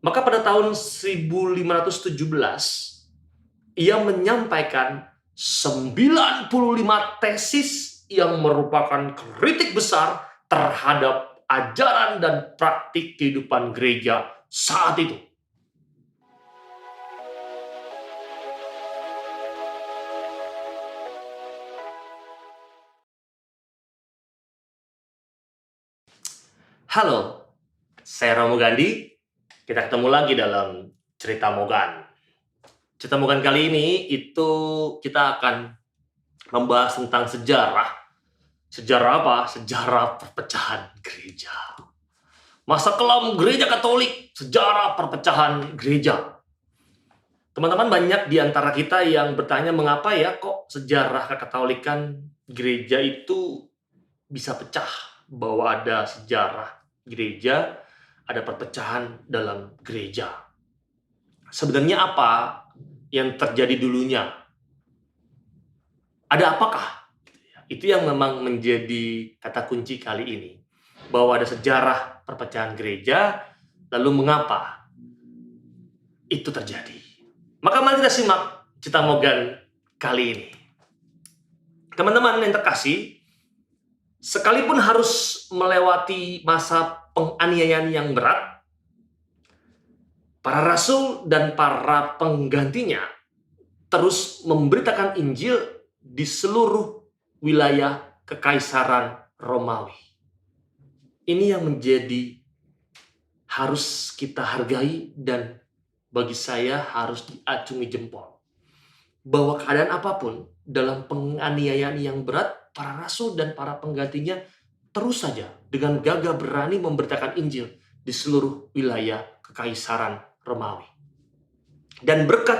Maka pada tahun 1517, ia menyampaikan 95 tesis yang merupakan kritik besar terhadap ajaran dan praktik kehidupan gereja saat itu. Halo, saya Romo Gandhi. Kita ketemu lagi dalam Cerita Mogan. Cerita Mogan kali ini itu kita akan membahas tentang sejarah. Sejarah apa? Sejarah perpecahan gereja. Masa kelam gereja Katolik, sejarah perpecahan gereja. Teman-teman, banyak di antara kita yang bertanya mengapa ya kok sejarah kekatolikan gereja itu bisa pecah, bahwa ada sejarah gereja, ada perpecahan dalam gereja. Sebenarnya apa yang terjadi dulunya? Ada apakah? Itu yang memang menjadi kata kunci kali ini. Bahwa ada sejarah perpecahan gereja, lalu mengapa itu terjadi? Maka mari kita simak cerita Mogan kali ini. Teman-teman yang terkasih, sekalipun harus melewati masa penganiayaan yang berat, para rasul dan para penggantinya terus memberitakan Injil di seluruh wilayah Kekaisaran Romawi. Ini yang menjadi harus kita hargai dan bagi saya harus diacungi jempol. Bahwa keadaan apapun dalam penganiayaan yang berat, para rasul dan para penggantinya terus saja dengan gagah berani memberitakan Injil di seluruh wilayah Kekaisaran Romawi. Dan berkat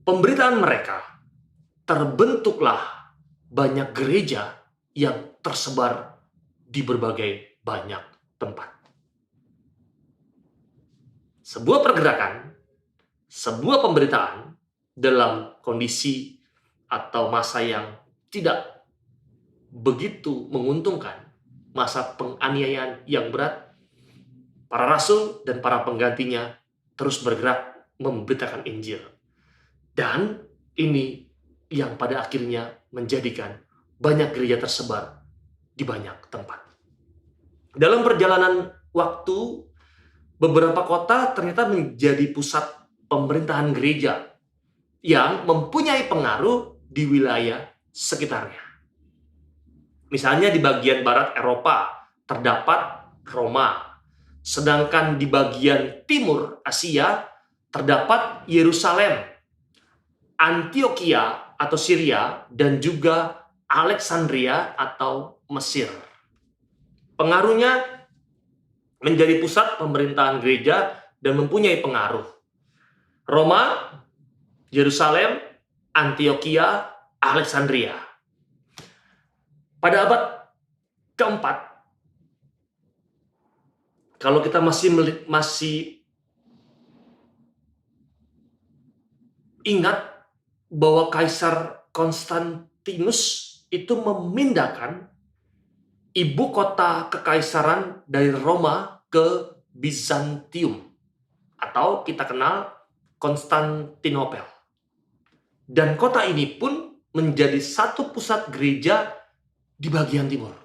pemberitaan mereka, terbentuklah banyak gereja yang tersebar di berbagai banyak tempat. Sebuah pergerakan, sebuah pemberitaan dalam kondisi atau masa yang tidak begitu menguntungkan, masa penganiayaan yang berat, para rasul dan para penggantinya terus bergerak memberitakan Injil. Dan ini yang pada akhirnya menjadikan banyak gereja tersebar di banyak tempat. Dalam perjalanan waktu, beberapa kota ternyata menjadi pusat pemerintahan gereja yang mempunyai pengaruh di wilayah sekitarnya. Misalnya di bagian barat Eropa terdapat Roma, sedangkan di bagian timur Asia terdapat Yerusalem, Antioquia atau Syria, dan juga Alexandria atau Mesir. Pengaruhnya menjadi pusat pemerintahan gereja dan mempunyai pengaruh. Roma, Yerusalem, Antioquia, Alexandria. Pada abad keempat, kalau kita masih ingat bahwa Kaisar Konstantinus itu memindahkan ibu kota kekaisaran dari Roma ke Bizantium, atau kita kenal Konstantinopel. Dan kota ini pun menjadi satu pusat gereja di bagian timur.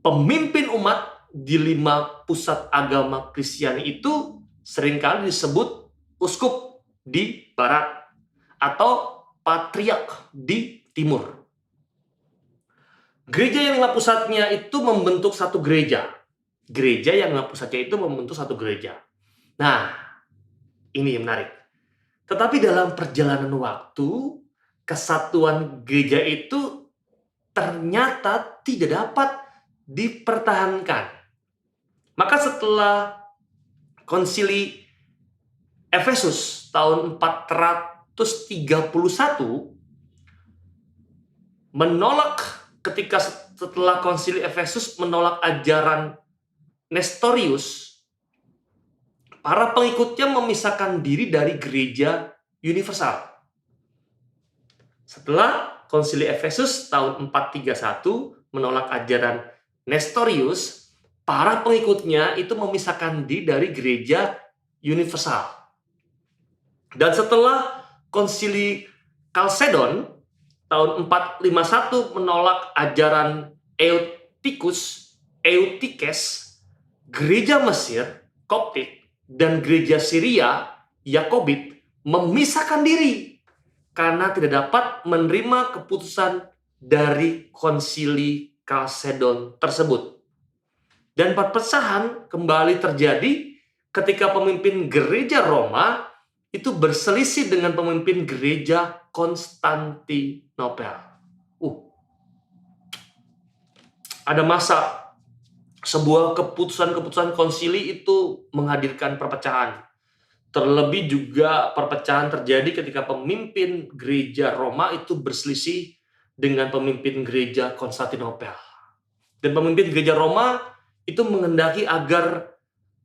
Pemimpin umat di 5 pusat agama Kristiani itu seringkali disebut uskup di barat atau patriark di timur. Gereja yang 5 pusatnya itu membentuk satu gereja. Gereja yang 5 pusatnya itu membentuk satu gereja. Nah, ini yang menarik. Tetapi dalam perjalanan waktu, kesatuan gereja itu ternyata tidak dapat dipertahankan. Maka setelah konsili Efesus tahun 431 menolak, ketika setelah konsili Efesus menolak ajaran Nestorius, para pengikutnya memisahkan diri dari gereja universal. Setelah konsili Efesus tahun 431 menolak ajaran Nestorius, para pengikutnya itu memisahkan diri dari gereja universal. Dan setelah konsili Kalsedon tahun 451 menolak ajaran Eutyches, gereja Mesir, Koptik, dan gereja Syria, Yakobit, memisahkan diri karena tidak dapat menerima keputusan dari konsili Kalsedon tersebut. Dan perpecahan kembali terjadi ketika pemimpin gereja Roma itu berselisih dengan pemimpin gereja Konstantinopel. Ada masa sebuah keputusan-keputusan konsili itu menghadirkan perpecahan. Terlebih juga perpecahan terjadi ketika pemimpin gereja Roma itu berselisih dengan pemimpin gereja Konstantinopel. Dan pemimpin gereja Roma itu menghendaki agar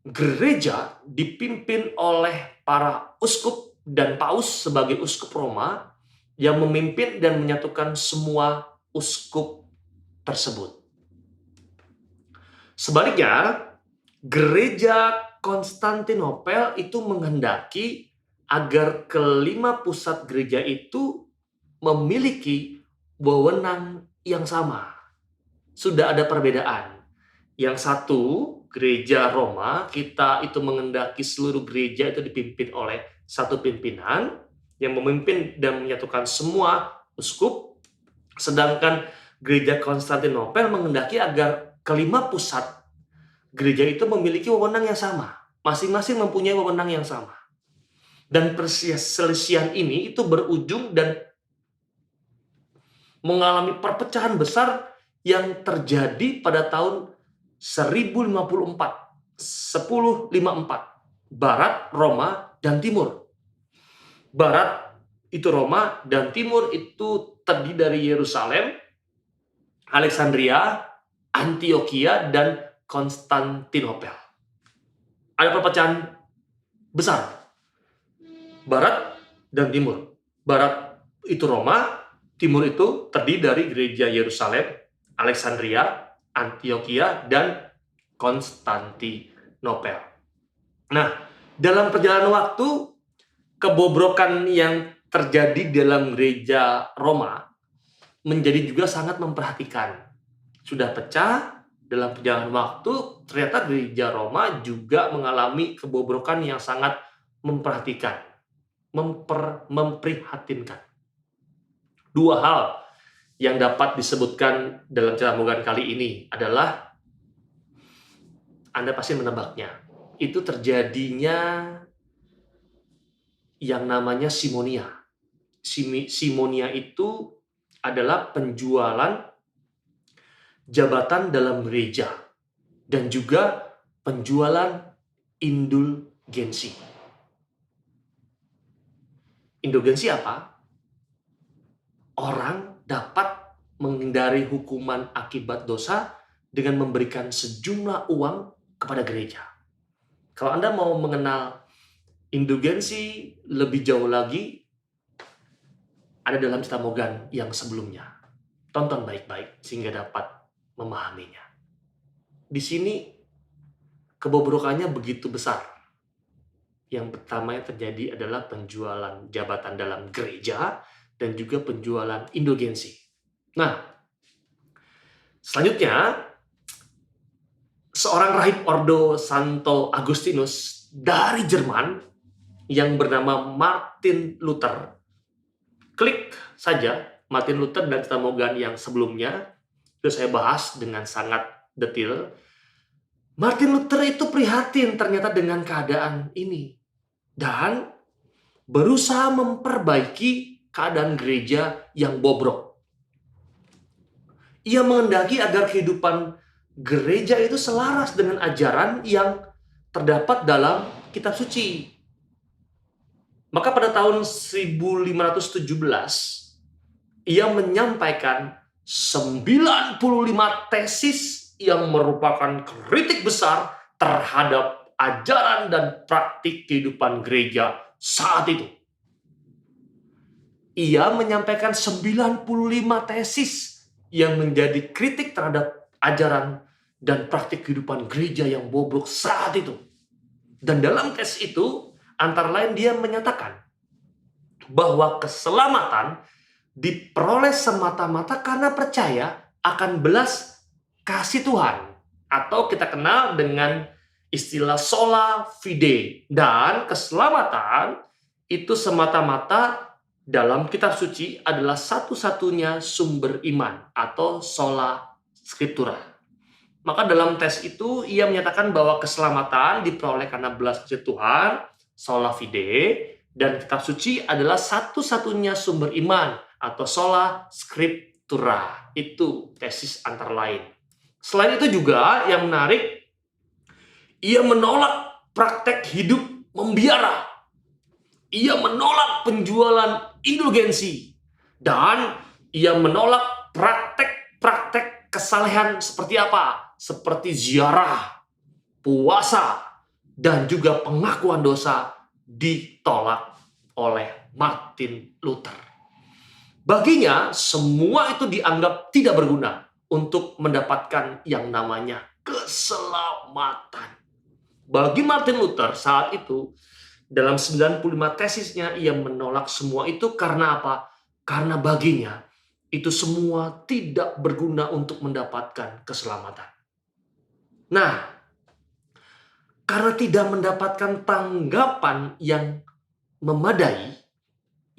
gereja dipimpin oleh para uskup dan paus sebagai uskup Roma yang memimpin dan menyatukan semua uskup tersebut. Sebaliknya, gereja Konstantinopel itu menghendaki agar kelima pusat gereja itu memiliki wewenang yang sama. Sudah ada perbedaan. Yang satu, gereja Roma, kita itu menghendaki seluruh gereja itu dipimpin oleh satu pimpinan yang memimpin dan menyatukan semua uskup. Sedangkan gereja Konstantinopel menghendaki agar kelima pusat gereja itu memiliki wewenang yang sama. Masing-masing mempunyai wewenang yang sama. Dan perselisihan ini itu berujung dan mengalami perpecahan besar yang terjadi pada tahun 1054, Barat, Roma, dan Timur. Barat itu Roma, dan Timur itu terdiri dari Yerusalem, Alexandria, Antioquia, dan Konstantinopel. Ada perpecahan besar. Barat dan Timur. Barat itu Roma, Timur itu terdiri dari gereja Yerusalem, Alexandria, Antioquia, dan Konstantinopel. Nah, dalam perjalanan waktu, kebobrokan yang terjadi dalam gereja Roma menjadi juga sangat memperhatikan. Sudah pecah, dalam perjalanan waktu, ternyata gereja Roma juga mengalami kebobrokan yang sangat memperhatikan, memprihatinkan. Dua hal yang dapat disebutkan dalam cerita Morgan kali ini adalah, Anda pasti menebaknya, itu terjadinya yang namanya simonia. Simonia itu adalah penjualan jabatan dalam gereja dan juga penjualan indulgensi. Indulgensi apa? Orang dapat menghindari hukuman akibat dosa dengan memberikan sejumlah uang kepada gereja. Kalau Anda mau mengenal indulgensi lebih jauh lagi, ada dalam cerita Morgan yang sebelumnya. Tonton baik-baik sehingga dapat memahaminya. Di sini kebobrokannya begitu besar. Yang pertama yang terjadi adalah penjualan jabatan dalam gereja dan juga penjualan indulgensi. Nah, selanjutnya, seorang rahib Ordo Santo Agustinus dari Jerman yang bernama Martin Luther. Klik saja Martin Luther dan cerita Morgan yang sebelumnya, itu saya bahas dengan sangat detail. Martin Luther itu prihatin ternyata dengan keadaan ini dan berusaha memperbaiki keadaan gereja yang bobrok. Ia menghendaki agar kehidupan gereja itu selaras dengan ajaran yang terdapat dalam kitab suci. Maka pada tahun 1517, ia menyampaikan 95 tesis yang merupakan kritik besar terhadap ajaran dan praktik kehidupan gereja saat itu. Ia menyampaikan 95 tesis yang menjadi kritik terhadap ajaran dan praktik kehidupan gereja yang bobrok saat itu. Dan dalam tes itu, antara lain dia menyatakan bahwa keselamatan diperoleh semata-mata karena percaya akan belas kasih Tuhan. Atau kita kenal dengan istilah sola fide. Dan keselamatan itu semata-mata dalam kitab suci adalah satu-satunya sumber iman atau sola scriptura. Maka dalam tes itu ia menyatakan bahwa keselamatan diperoleh karena belas kasih Tuhan, sola fide, dan kitab suci adalah satu-satunya sumber iman atau sola scriptura. Itu tesis antara lain. Selain itu juga yang menarik, ia menolak praktek hidup membiara. Ia menolak penjualan indulgensi. Dan ia menolak praktek-praktek kesalehan seperti apa? Seperti ziarah, puasa, dan juga pengakuan dosa ditolak oleh Martin Luther. Baginya, semua itu dianggap tidak berguna untuk mendapatkan yang namanya keselamatan. Bagi Martin Luther saat itu, dalam 95 tesisnya, ia menolak semua itu karena apa? Karena baginya, itu semua tidak berguna untuk mendapatkan keselamatan. Nah, karena tidak mendapatkan tanggapan yang memadai,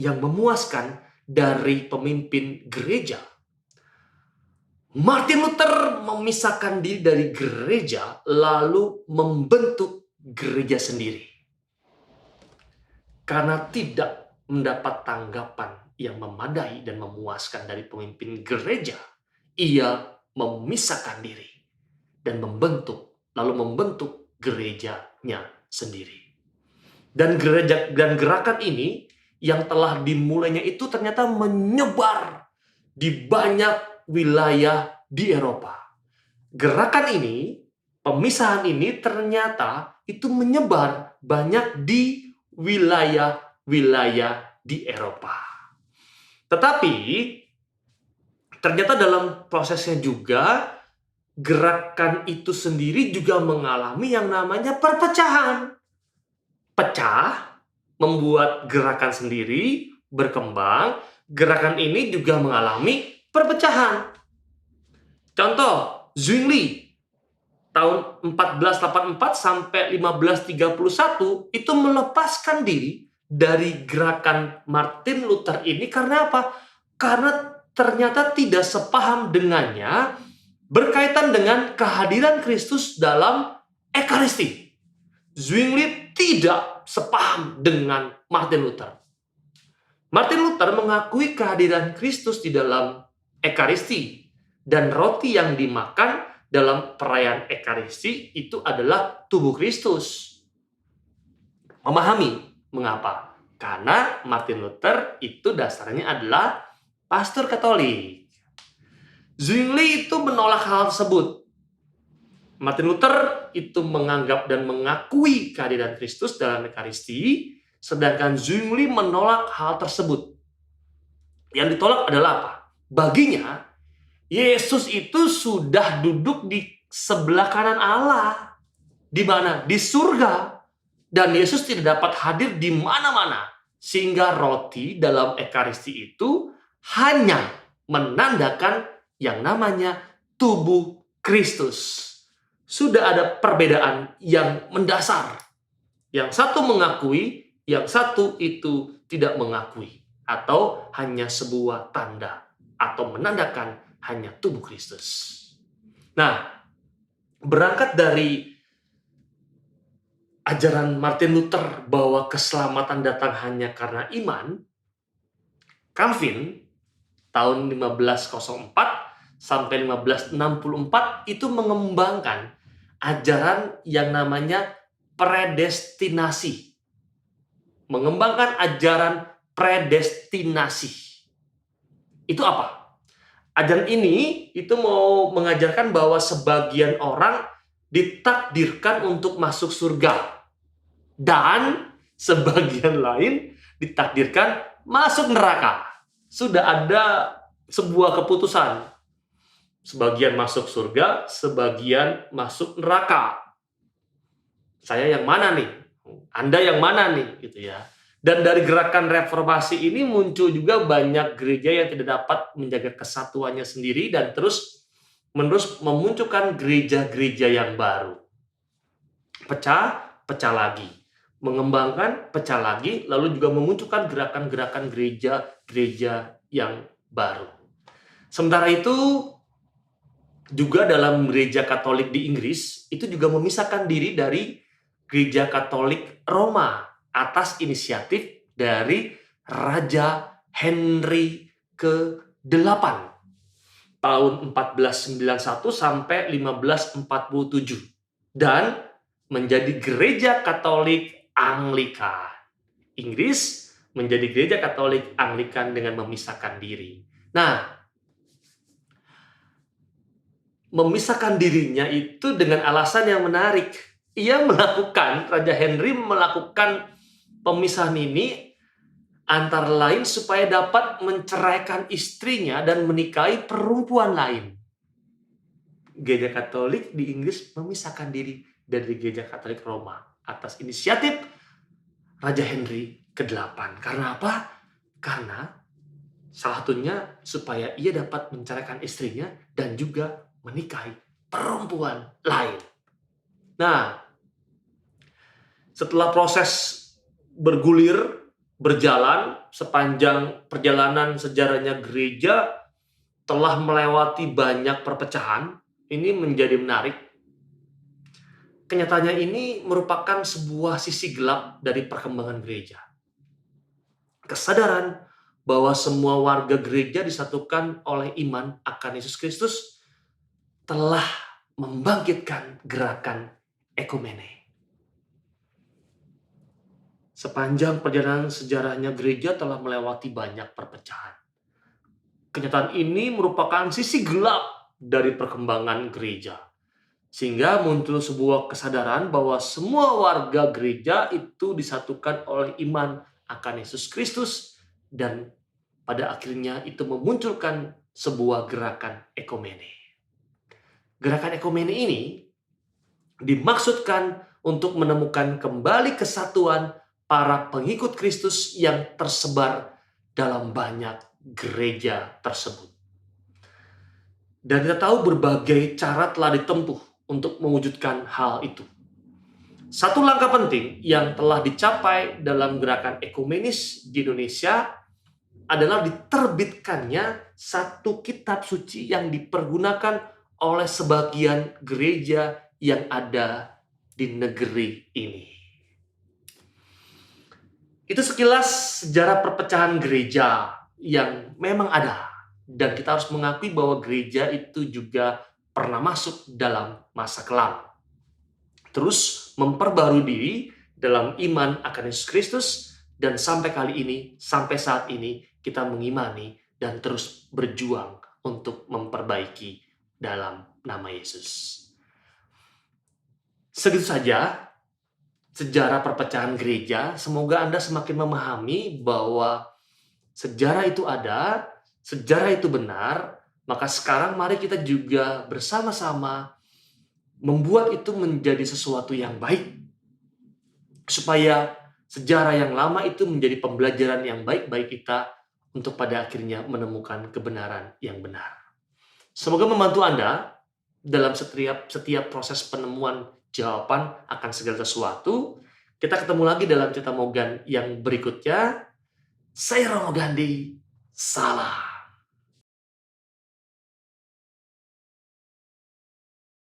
yang memuaskan dari pemimpin gereja, Martin Luther memisahkan diri dari gereja lalu membentuk gereja sendiri. Karena tidak mendapat tanggapan yang memadai dan memuaskan dari pemimpin gereja, ia memisahkan diri dan lalu membentuk gerejanya sendiri. Dan gerakan ini yang telah dimulainya itu ternyata menyebar di banyak wilayah di Eropa. Gerakan ini, pemisahan ini ternyata itu menyebar banyak di wilayah-wilayah di Eropa. Tetapi ternyata dalam prosesnya juga gerakan itu sendiri juga mengalami yang namanya perpecahan. Pecah, membuat gerakan sendiri berkembang. Gerakan ini juga mengalami perpecahan. Contoh, Zwingli tahun 1484 sampai 1531 itu melepaskan diri dari gerakan Martin Luther ini karena apa? Karena ternyata tidak sepaham dengannya berkaitan dengan kehadiran Kristus dalam Ekaristi. Zwingli tidak sepaham dengan Martin Luther. Martin Luther mengakui kehadiran Kristus di dalam Ekaristi dan roti yang dimakan dalam perayaan Ekaristi itu adalah tubuh Kristus. Memahami mengapa? Karena Martin Luther itu dasarnya adalah pastor Katolik. Zwingli itu menolak hal tersebut. Martin Luther itu menganggap dan mengakui kehadiran Kristus dalam Ekaristi, sedangkan Zwingli menolak hal tersebut. Yang ditolak adalah apa? Baginya, Yesus itu sudah duduk di sebelah kanan Allah. Di mana? Di surga. Dan Yesus tidak dapat hadir di mana-mana. Sehingga roti dalam Ekaristi itu hanya menandakan yang namanya tubuh Kristus. Sudah ada perbedaan yang mendasar. Yang satu mengakui, yang satu itu tidak mengakui. Atau hanya sebuah tanda. Atau menandakan hanya tubuh Kristus. Nah, berangkat dari ajaran Martin Luther bahwa keselamatan datang hanya karena iman, Calvin tahun 1504 sampai 1564 itu mengembangkan ajaran yang namanya predestinasi. Mengembangkan ajaran predestinasi. Itu apa? Ajaran ini itu mau mengajarkan bahwa sebagian orang ditakdirkan untuk masuk surga. Dan sebagian lain ditakdirkan masuk neraka. Sudah ada sebuah keputusan. Sebagian masuk surga, sebagian masuk neraka. Saya yang mana nih? Anda yang mana nih? Gitu ya. Dan dari gerakan reformasi ini muncul juga banyak gereja yang tidak dapat menjaga kesatuannya sendiri dan terus memunculkan gereja-gereja yang baru. Pecah lagi. Mengembangkan, pecah lagi, lalu juga memunculkan gerakan-gerakan gereja-gereja yang baru. Sementara itu, juga dalam gereja Katolik di Inggris, itu juga memisahkan diri dari gereja Katolik Roma atas inisiatif dari Raja Henry ke-8 tahun 1491 sampai 1547 dan menjadi gereja Katolik Anglikan. Inggris menjadi gereja Katolik Anglikan dengan memisahkan diri. Nah, memisahkan dirinya itu dengan alasan yang menarik. Raja Henry melakukan pemisahan ini antara lain supaya dapat menceraikan istrinya dan menikahi perempuan lain. Gereja Katolik di Inggris memisahkan diri dari Gereja Katolik Roma atas inisiatif Raja Henry ke-8. Karena apa? Karena salah satunya supaya ia dapat menceraikan istrinya dan juga menikahi perempuan lain. Nah, setelah proses berjalan sepanjang perjalanan sejarahnya gereja telah melewati banyak perpecahan, ini menjadi menarik. Kenyataannya ini merupakan sebuah sisi gelap dari perkembangan gereja. Kesadaran bahwa semua warga gereja disatukan oleh iman akan Yesus Kristus telah membangkitkan gerakan ekumene. Sepanjang perjalanan sejarahnya gereja telah melewati banyak perpecahan. Kenyataan ini merupakan sisi gelap dari perkembangan gereja. Sehingga muncul sebuah kesadaran bahwa semua warga gereja itu disatukan oleh iman akan Yesus Kristus dan pada akhirnya itu memunculkan sebuah gerakan ekumene. Gerakan ekumene ini dimaksudkan untuk menemukan kembali kesatuan para pengikut Kristus yang tersebar dalam banyak gereja tersebut. Dan kita tahu berbagai cara telah ditempuh untuk mewujudkan hal itu. Satu langkah penting yang telah dicapai dalam gerakan ekumenis di Indonesia adalah diterbitkannya satu kitab suci yang dipergunakan oleh sebagian gereja yang ada di negeri ini. Itu sekilas sejarah perpecahan gereja yang memang ada. Dan kita harus mengakui bahwa gereja itu juga pernah masuk dalam masa kelam. Terus memperbarui diri dalam iman akan Yesus Kristus dan sampai saat ini kita mengimani dan terus berjuang untuk memperbaiki dalam nama Yesus. Segitu saja sejarah perpecahan gereja. Semoga Anda semakin memahami bahwa sejarah itu ada, sejarah itu benar. Maka sekarang mari kita juga bersama-sama membuat itu menjadi sesuatu yang baik. Supaya sejarah yang lama itu menjadi pembelajaran yang baik bagi kita untuk pada akhirnya menemukan kebenaran yang benar. Semoga membantu Anda dalam setiap proses penemuan jawaban akan segala sesuatu. Kita ketemu lagi dalam cerita Mogan yang berikutnya. Saya Romo Gandhi, salam.